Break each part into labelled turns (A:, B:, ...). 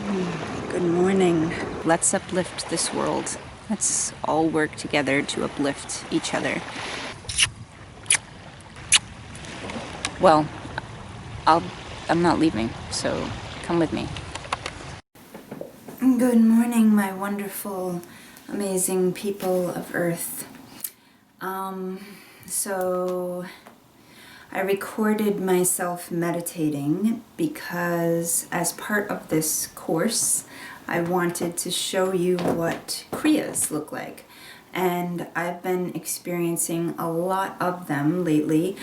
A: Good morning. Let's uplift this world. Let's all work together to uplift each other. Well, I'm not leaving, so come with me. Good morning, my wonderful, amazing people of Earth. So I recorded myself meditating because as part of this course, I wanted to show you what Kriyas look like. And I've been experiencing a lot of them lately.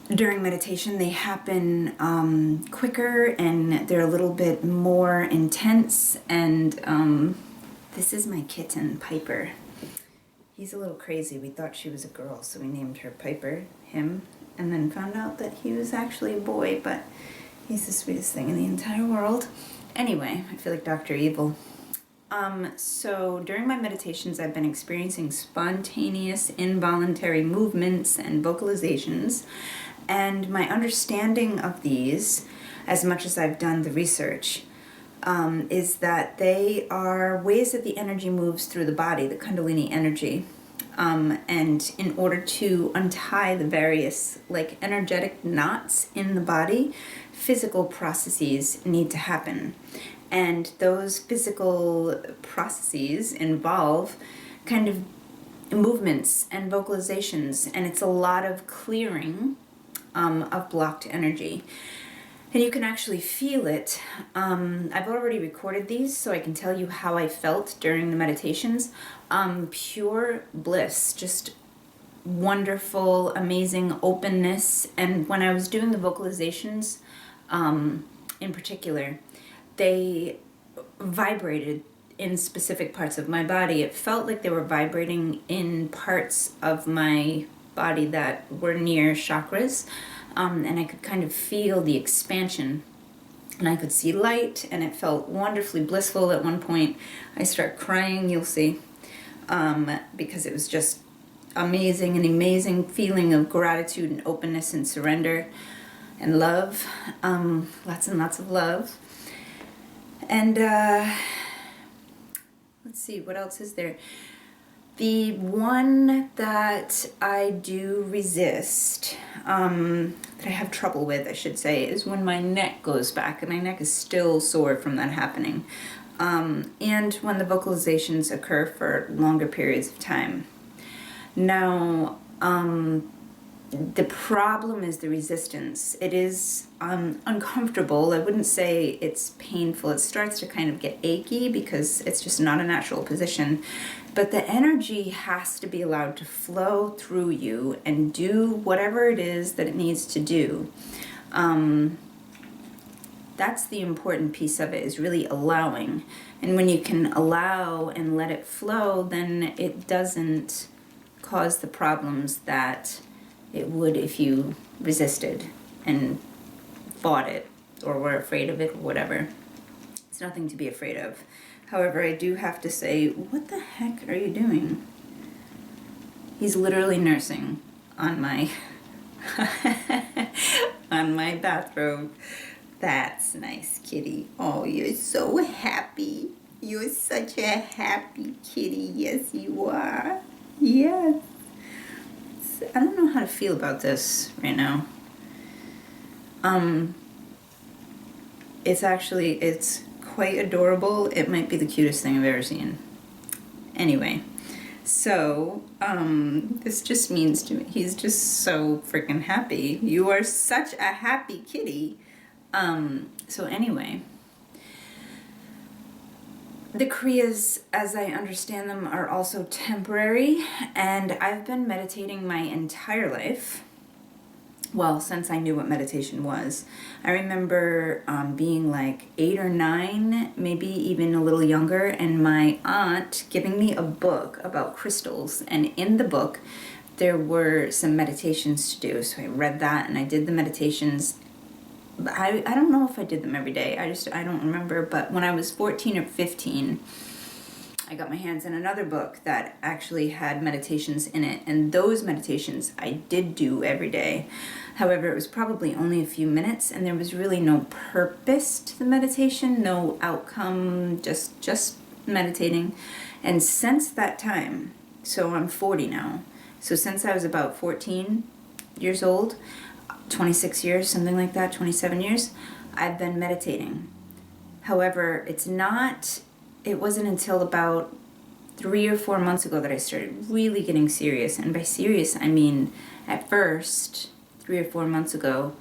A: During meditation, they happen quicker and they're a little bit more intense. And this is my kitten, Piper. He's a little crazy. We thought she was a girl, so we named her Piper, him, and then found out that he was actually a boy, but he's the sweetest thing in the entire world. Anyway, I feel like Dr. Evil. So during my meditations, I've been experiencing spontaneous, involuntary movements and vocalizations, and my understanding of these, as much as I've done the research, is that they are ways that the energy moves through the body, the Kundalini energy. And in order to untie the various energetic knots in the body, physical processes need to happen. And those physical processes involve kind of movements and vocalizations, and it's a lot of clearing of blocked energy. And you can actually feel it. I've already recorded these, so I can tell you how I felt during the meditations. Pure bliss, just wonderful, amazing openness. And when I was doing the vocalizations, in particular, they vibrated in specific parts of my body. It felt like they were vibrating in parts of my body that were near chakras. And I could kind of feel the expansion, and I could see light, and it felt wonderfully blissful. At one point I start crying, you'll see, because it was just amazing, an amazing feeling of gratitude and openness and surrender and love, lots and lots of love. And let's see, what else is there? The one that I do resist, that I have trouble with, I should say, is when my neck goes back, and my neck is still sore from that happening, and when the vocalizations occur for longer periods of time. Now, the problem is the resistance. It is uncomfortable. I wouldn't say it's painful. It starts to kind of get achy because it's just not a natural position. But the energy has to be allowed to flow through you and do whatever it is that it needs to do. That's the important piece of it, is really allowing. And when you can allow and let it flow, then it doesn't cause the problems that it would if you resisted and fought it or were afraid of it or whatever. It's nothing to be afraid of. However, I do have to say, what the heck are you doing? He's literally nursing on my on my bathrobe. That's nice, kitty. Oh, you're so happy. You're such a happy kitty. Yes, you are. Yes. I don't know how to feel about this right now. It's quite adorable. It might be the cutest thing I've ever seen. Anyway, so this just means to me, he's just so freaking happy. You are such a happy kitty. So anyway, the Kriyas, as I understand them, are also temporary, and I've been meditating my entire life. Well, since I knew what meditation was. I remember being like 8 or 9, maybe even a little younger, and my aunt giving me a book about crystals, and in the book there were some meditations to do. So I read that and I did the meditations. I don't know if I did them every day. I don't remember. But when I was 14 or 15, I got my hands on another book that actually had meditations in it, and those meditations I did do every day. However, it was probably only a few minutes, and there was really no purpose to the meditation, no outcome, just meditating. And since that time, so I'm 40 now, so since I was about 14 years old, 26 years, something like that, 27 years, I've been meditating. However, it wasn't until about 3 or 4 months ago that I started really getting serious. And by serious, I mean, at first, 3 or 4 months ago,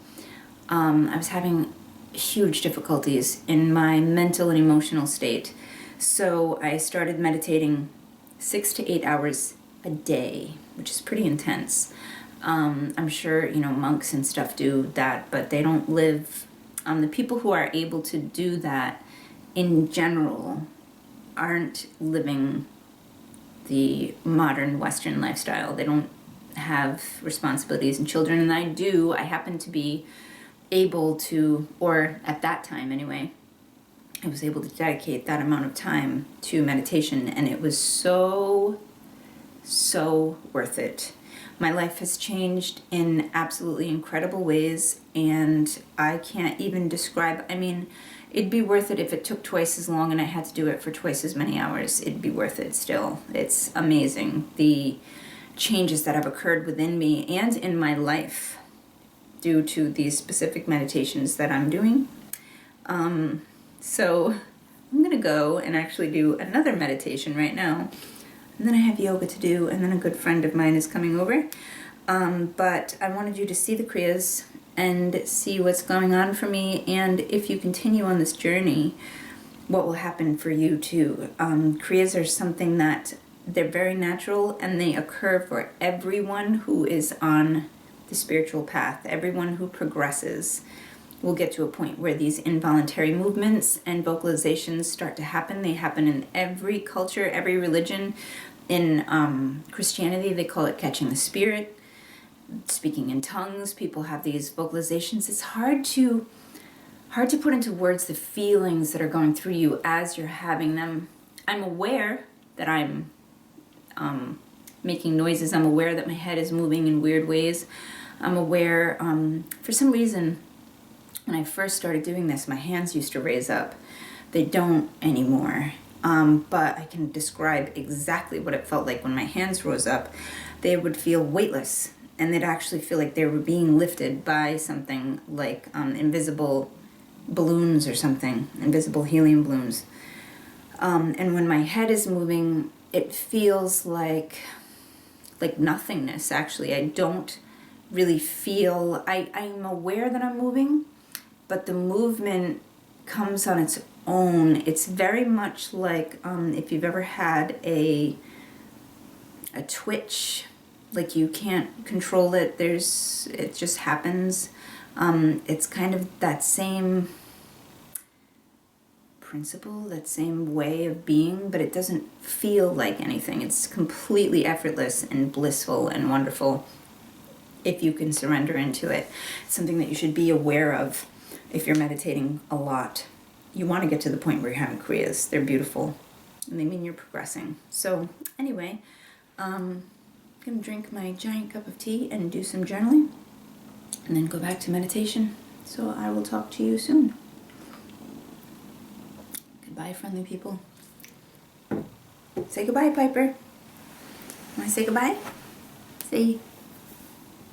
A: I was having huge difficulties in my mental and emotional state. So I started meditating 6 to 8 hours a day, which is pretty intense. I'm sure, monks and stuff do that, but they don't live. The people who are able to do that in general aren't living the modern Western lifestyle. They don't have responsibilities and children, and I do. I happen to be able to, or at that time anyway, I was able to dedicate that amount of time to meditation, and it was so worth it. My life has changed in absolutely incredible ways, and I can't even describe. I mean, it'd be worth it if it took twice as long and I had to do it for twice as many hours. It'd be worth it still. It's amazing, the changes that have occurred within me and in my life due to these specific meditations that I'm doing. So I'm going to go and actually do another meditation right now. And then I have yoga to do, and then a good friend of mine is coming over. But I wanted you to see the Kriyas and see what's going on for me, and if you continue on this journey, what will happen for you too. Kriyas are something that they're very natural, and they occur for everyone who is on the spiritual path. Everyone who progresses will get to a point where these involuntary movements and vocalizations start to happen. They happen in every culture, every religion. In Christianity, they call it catching the spirit, speaking in tongues. People have these vocalizations. It's hard to put into words the feelings that are going through you as you're having them. I'm aware that I'm making noises. I'm aware that my head is moving in weird ways. I'm aware, for some reason, when I first started doing this, my hands used to raise up. They don't anymore. But I can describe exactly what it felt like when my hands rose up. They would feel weightless, and they'd actually feel like they were being lifted by something like invisible balloons or something, invisible helium balloons. And when my head is moving, it feels like nothingness, actually. I don't really feel, I'm aware that I'm moving, but the movement comes on its own. It's very much like if you've ever had a twitch, like you can't control it, it just happens. It's kind of that same principle, that same way of being, but it doesn't feel like anything. It's completely effortless and blissful and wonderful if you can surrender into it. It's something that you should be aware of if you're meditating a lot. You want to get to the point where you're having Kriyas. They're beautiful, and they mean you're progressing. So anyway, I'm going to drink my giant cup of tea and do some journaling, and then go back to meditation. So I will talk to you soon. Goodbye, friendly people. Say goodbye, Piper. Want to say goodbye? Say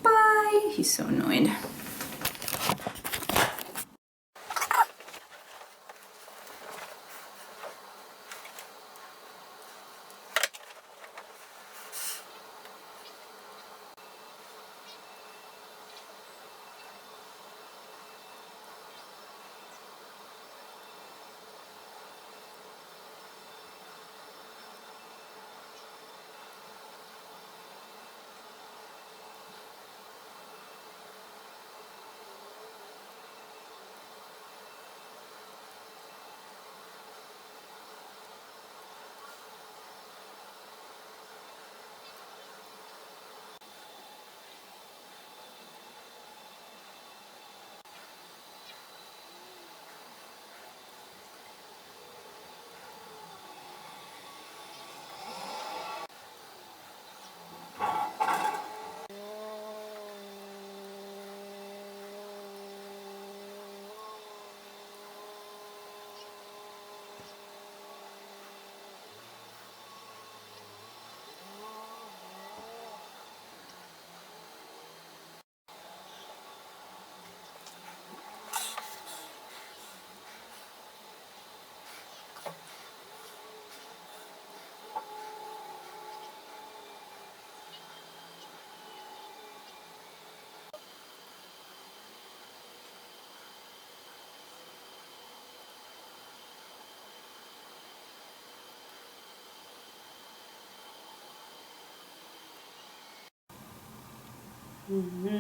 A: bye. He's so annoyed. Mm-hmm.